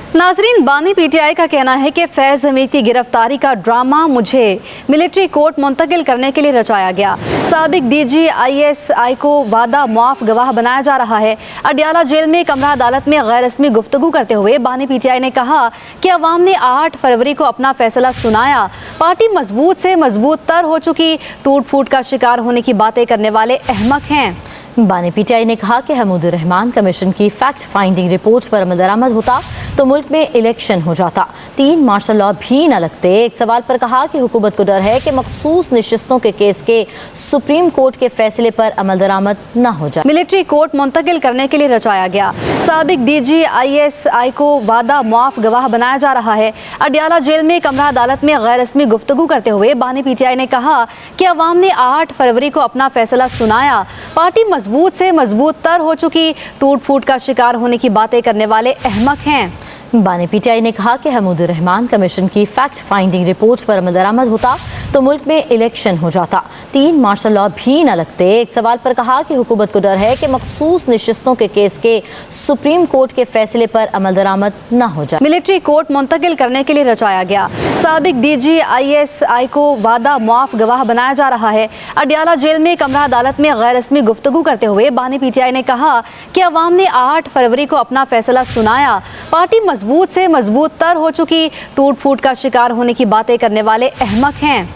नाजरीन, बानी पीटीआई का कहना है कि फैज हमीद की गिरफ्तारी का ड्रामा मुझे मिलिट्री कोर्ट मुंतकिल करने के लिए रचाया गया। साबिक डीजी आईएसआई को वादा मुआफ गवाह बनाया जा रहा है। अडियाला जेल में कमरा अदालत में गैर रस्मी गुफ्तगू करते हुए बानी पीटीआई ने कहा कि अवाम ने 8 फरवरी को अपना फैसला सुनाया। पार्टी मजबूत से मजबूत तर हो चुकी, टूट फूट का शिकार होने की बातें करने वाले अहमक हैं। बानी पीटीआई ने कहा कि हमीदुर रहमान कमीशन की फैक्ट फाइंडिंग रिपोर्ट पर अमल दरामद होता तो मुल्क में इलेक्शन हो जाता, 3 मार्शल लॉ भी न लगते। एक सवाल पर कहा कि हुकूमत को डर है कि मखसूस नशिस्तों के केस के सुप्रीम कोर्ट के फैसले पर अमल दरामद न हो जाए। मिलिट्री कोर्ट मुंतकिल करने के लिए रचाया गया। साबिक डीजी आईएसआई को वादा मुआफ गवाह बनाया जा रहा है। अडियाला जेल में कमरा अदालत में गैर रस्मी गुफ्तगू करते हुए बानी पीटीआई ने कहा कि अवाम ने 8 फरवरी को अपना फैसला सुनाया। पार्टी मजबूत से मजबूत तर हो चुकी, टूट फूट का शिकार होने की बातें करने वाले अहमक हैं। बानी पीटीआई ने कहा कि हमीदुर रहमान कमीशन की फैक्ट फाइंडिंग रिपोर्ट पर अमल दरामद होता तो मुल्क में इलेक्शन हो जाता, 3 मार्शल लॉ भी न लगते। एक सवाल पर कहा कि हुकूमत को डर है कि मखसूस नशिस्तों के केस के सुप्रीम कोर्ट के फैसले पर अमल दरामद न हो जाए। मिलिट्री कोर्ट मुंतकिल करने के लिए रचाया गया। साबिक डीजी आईएसआई को वादा मुआफ गवाह बनाया जा रहा है। अडियाला जेल में कमरा अदालत में गैर रस्मी गुफ्तगू करते हुए बानी पीटीआई ने कहा कि अवाम ने 8 फरवरी को अपना फैसला सुनाया। पार्टी मजबूत से मजबूत तर हो चुकी, टूट फूट का शिकार होने की बातें करने वाले अहमक हैं।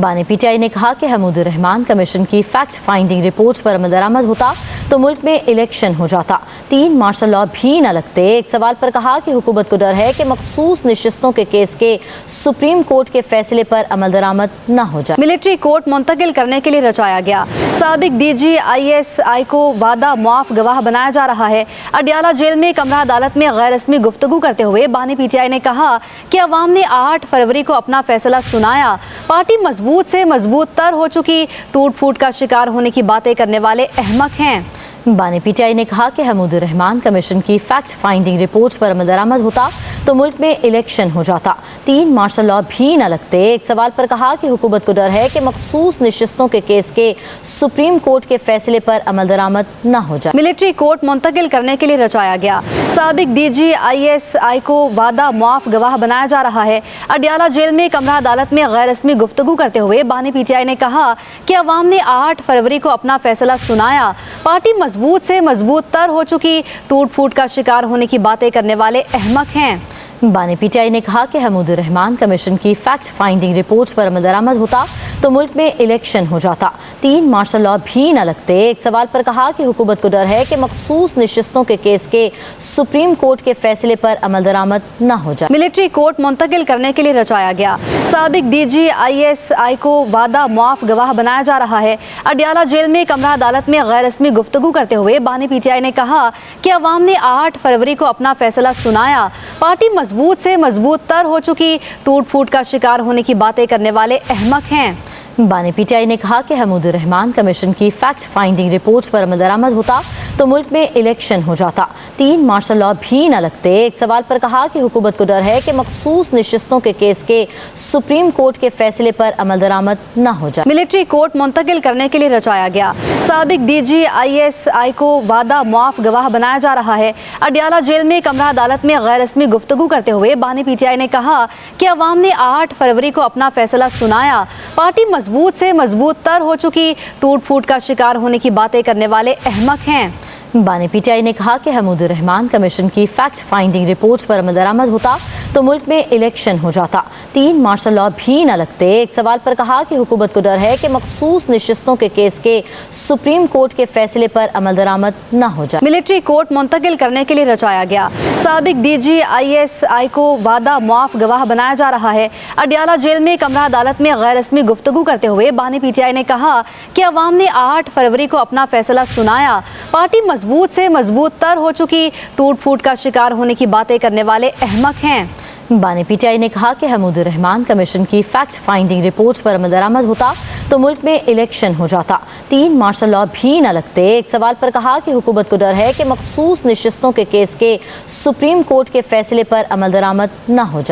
बानी पीटीआई ने कहा कि हमीदुर रहमान कमीशन की फैक्ट फाइंडिंग रिपोर्ट पर अमल दरामद होता तो मुल्क में इलेक्शन हो जाता, 3 मार्शल लॉ भी न लगते। एक सवाल पर कहा कि हुकूमत को डर है कि मखसूस नशिस्तों के केस के सुप्रीम कोर्ट के फैसले पर अमल दरामद न हो जाए। मिलिट्री कोर्ट मुंतकिल करने के लिए रचाया गया। साबिक डीजी आईएसआई को वादा मुआफ गवाह बनाया जा रहा है। अडियाला जेल में कमरा अदालत में गैर रस्मी गुफ्तगू करते हुए बानी पीटीआई ने कहा कि अवाम ने 8 फरवरी को अपना फैसला सुनाया। पार्टी मजबूत से मजबूत तर हो चुकी, टूट फूट का शिकार होने की बातें करने वाले अहमक हैं। बानी पीटीआई ने कहा कि हमीदुर रहमान कमीशन की फैक्ट फाइंडिंग रिपोर्ट पर अमल दरामद होता तो मुल्क में इलेक्शन हो जाता, 3 मार्शल लॉ भी न लगते। एक सवाल पर कहा कि हुकूमत को डर है कि मखसूस नशिस्तों के केस के सुप्रीम कोर्ट के फैसले पर अमल दरामद न हो जाए। मिलिट्री कोर्ट मुंतकिल करने के लिए रचाया गया। साबिक डीजी आईएसआई को वादा मुआफ गवाह बनाया जा रहा है। अडियाला जेल में कमरा अदालत में गैर रस्मी गुफ्तगू करते हुए बानी पीटीआई ने कहा कि अवाम ने 8 फरवरी को अपना फैसला सुनाया। पार्टी मजबूत से मजबूत तर हो चुकी, टूट फूट का शिकार होने की बातें करने वाले अहमक हैं। बानी पीटीआई ने कहा कि हमीदुर रहमान कमीशन की फैक्ट फाइंडिंग रिपोर्ट पर अमल दरामद होता तो मुल्क में इलेक्शन हो जाता, 3 मार्शल लॉ भी न लगते। एक सवाल पर कहा कि हुकूमत को डर है कि मखसूस नशिस्तों के केस के सुप्रीम कोर्ट के फैसले पर अमल दरामद न हो जाए। मिलिट्री कोर्ट मुंतकिल करने के लिए रचाया गया। साबिक डीजी आईएसआई को वादा मुआफ गवाह बनाया जा रहा है। अडियाला जेल में कमरा अदालत में गैर रस्मी गुफ्तगू करते हुए बानी पीटीआई ने कहा कि अवाम ने 8 फरवरी को अपना फैसला सुनाया। पार्टी मजबूत से मजबूत तर हो चुकी, टूट फूट का शिकार होने की बातें करने वाले अहमक हैं। बानी पीटीआई ने कहा कि हमीदुर रहमान कमीशन की फैक्ट फाइंडिंग रिपोर्ट पर अमल दरामद होता तो मुल्क में इलेक्शन हो जाता, 3 मार्शल लॉ भी न लगते। एक सवाल पर कहा कि हुकूमत को डर है कि मखसूस नशिस्तों के केस के सुप्रीम कोर्ट के फैसले पर अमल दरामद न हो जाए। मिलिट्री कोर्ट मुंतकिल करने के लिए रचाया गया। साबिक डीजी आईएसआई को वादा मुआफ गवाह बनाया जा रहा है। अडियाला जेल में कमरा अदालत में गैर रस्मी गुफ्तगू करते हुए बानी पीटीआई ने कहा कि अवाम ने 8 फरवरी को अपना फैसला सुनाया। पार्टी मजबूत से मजबूत तर हो चुकी, टूट फूट का शिकार होने की बातें करने वाले अहमक हैं। बानी पीटीआई ने कहा कि हमीदुर रहमान कमीशन की फैक्ट फाइंडिंग रिपोर्ट पर अमल दरामद होता तो मुल्क में इलेक्शन हो जाता, 3 मार्शल लॉ भी न लगते। एक सवाल पर कहा कि हुकूमत को डर है कि मखसूस नशिस्तों के केस के सुप्रीम कोर्ट के फैसले पर अमल दरामद न हो जाए। मिलिट्री कोर्ट मुंतकिल करने के लिए रचाया गया। साबिक डीजी आईएसआई को वादा मुआफ गवाह बनाया जा रहा है। अडियाला जेल में कमरा अदालत में गैर रस्मी गुफ्तगू करते हुए बानी पीटीआई ने कहा कि अवाम ने 8 फरवरी को अपना फैसला सुनाया। पार्टी मजबूत से मजबूत तर हो चुकी, टूट फूट का शिकार होने की बातें करने वाले अहमक हैं। बानी पीटीआई ने कहा कि हमीदुर रहमान कमीशन की फैक्ट फाइंडिंग रिपोर्ट पर अमल दरामद होता तो मुल्क में इलेक्शन हो जाता, 3 मार्शल लॉ भी न लगते। एक सवाल पर कहा कि हुकूमत को डर है कि मखसूस नशिस्तों के केस के सुप्रीम कोर्ट के फैसले पर अमल दरामद न हो जाए।